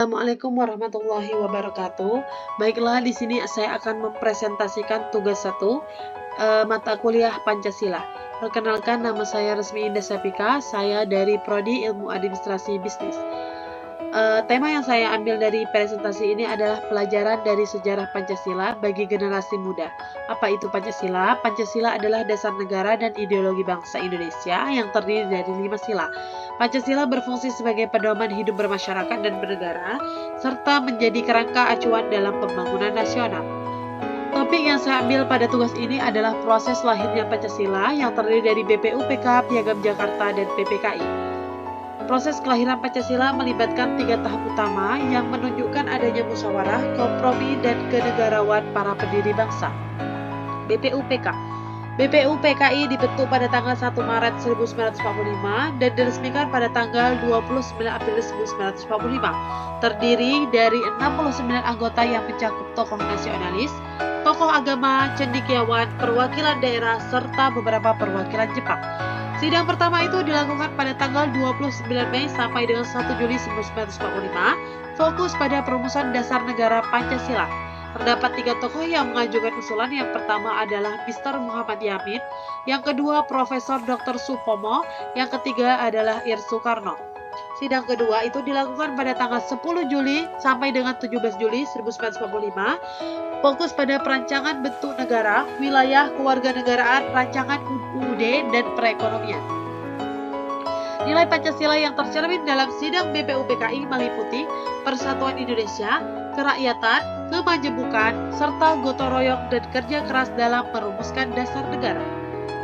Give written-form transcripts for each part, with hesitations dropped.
Assalamualaikum warahmatullahi wabarakatuh. Baiklah, di sini saya akan mempresentasikan tugas 1, mata kuliah Pancasila. Perkenalkan, nama saya Resmi Indah Sapika, saya dari Prodi Ilmu Administrasi Bisnis. Tema yang saya ambil dari presentasi ini adalah pelajaran dari sejarah Pancasila bagi generasi muda. Apa itu Pancasila? Pancasila adalah dasar negara dan ideologi bangsa Indonesia yang terdiri dari 5 sila. Pancasila berfungsi sebagai pedoman hidup bermasyarakat dan bernegara, serta menjadi kerangka acuan dalam pembangunan nasional. Topik yang saya ambil pada tugas ini adalah proses lahirnya Pancasila yang terdiri dari BPUPK, Piagam Jakarta, dan PPKI. Proses kelahiran Pancasila melibatkan 3 tahap utama yang menunjukkan adanya musyawarah, kompromi, dan kenegarawan para pendiri bangsa. BPUPK. BPUPKI dibentuk pada tanggal 1 Maret 1945 dan diresmikan pada tanggal 29 April 1945. Terdiri dari 69 anggota yang mencakup tokoh nasionalis, tokoh agama, cendekiawan, perwakilan daerah, serta beberapa perwakilan Jepang. Sidang pertama itu dilakukan pada tanggal 29 Mei sampai dengan 1 Juli 1945, fokus pada perumusan dasar negara Pancasila. Terdapat 3 tokoh yang mengajukan usulan. Yang pertama adalah Mr. Muhammad Yamin, yang kedua Profesor Dr. Supomo, yang ketiga adalah Ir Soekarno. Sidang kedua itu dilakukan pada tanggal 10 Juli sampai dengan 17 Juli 1945, fokus pada perancangan bentuk negara, wilayah kewarganegaraan, rancangan UUD, dan perekonomian. Nilai Pancasila yang tercermin dalam sidang BPUPKI meliputi persatuan Indonesia, kerakyatan, kemajemukan, serta gotong royong dan kerja keras dalam merumuskan dasar negara.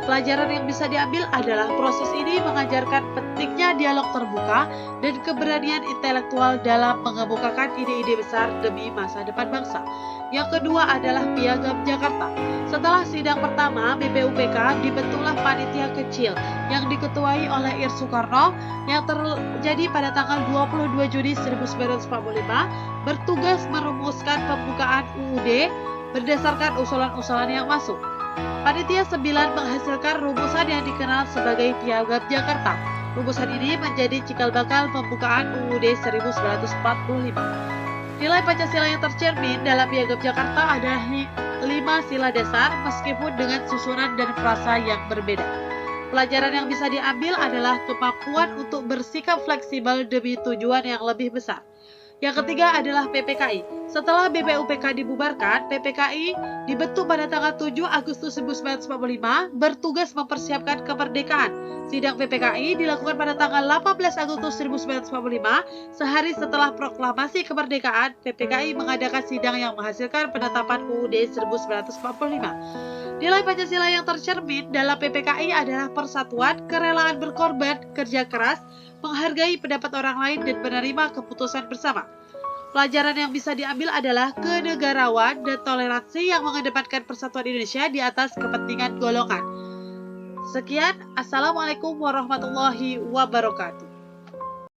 Pelajaran yang bisa diambil adalah proses ini mengajarkan pentingnya dialog terbuka dan keberanian intelektual dalam mengemukakan ide-ide besar demi masa depan bangsa. Yang kedua adalah Piagam Jakarta. Setelah sidang pertama, BPUPK dibentuklah panitia kecil yang diketuai oleh Ir Soekarno yang terjadi pada tanggal 22 Juni 1945, bertugas merumuskan pembukaan UUD berdasarkan usulan-usulan yang masuk. Panitia 9 menghasilkan rumusan yang dikenal sebagai Piagam Jakarta. Rumusan ini menjadi cikal bakal pembukaan UUD 1945. Nilai Pancasila yang tercermin dalam Piagam Jakarta adalah 5 sila dasar meskipun dengan susunan dan frasa yang berbeda. Pelajaran yang bisa diambil adalah kemampuan untuk bersikap fleksibel demi tujuan yang lebih besar. Yang ketiga adalah PPKI. Setelah BPUPK dibubarkan, PPKI dibentuk pada tanggal 7 Agustus 1945, bertugas mempersiapkan kemerdekaan. Sidang PPKI dilakukan pada tanggal 18 Agustus 1945, sehari setelah proklamasi kemerdekaan. PPKI mengadakan sidang yang menghasilkan penetapan UUD 1945. Nilai Pancasila yang tercermin dalam PPKI adalah persatuan, kerelaan berkorban, kerja keras, menghargai pendapat orang lain, dan menerima keputusan bersama. Pelajaran yang bisa diambil adalah kenegarawan dan toleransi yang mengedepankan persatuan Indonesia di atas kepentingan golongan. Sekian, Assalamualaikum warahmatullahi wabarakatuh.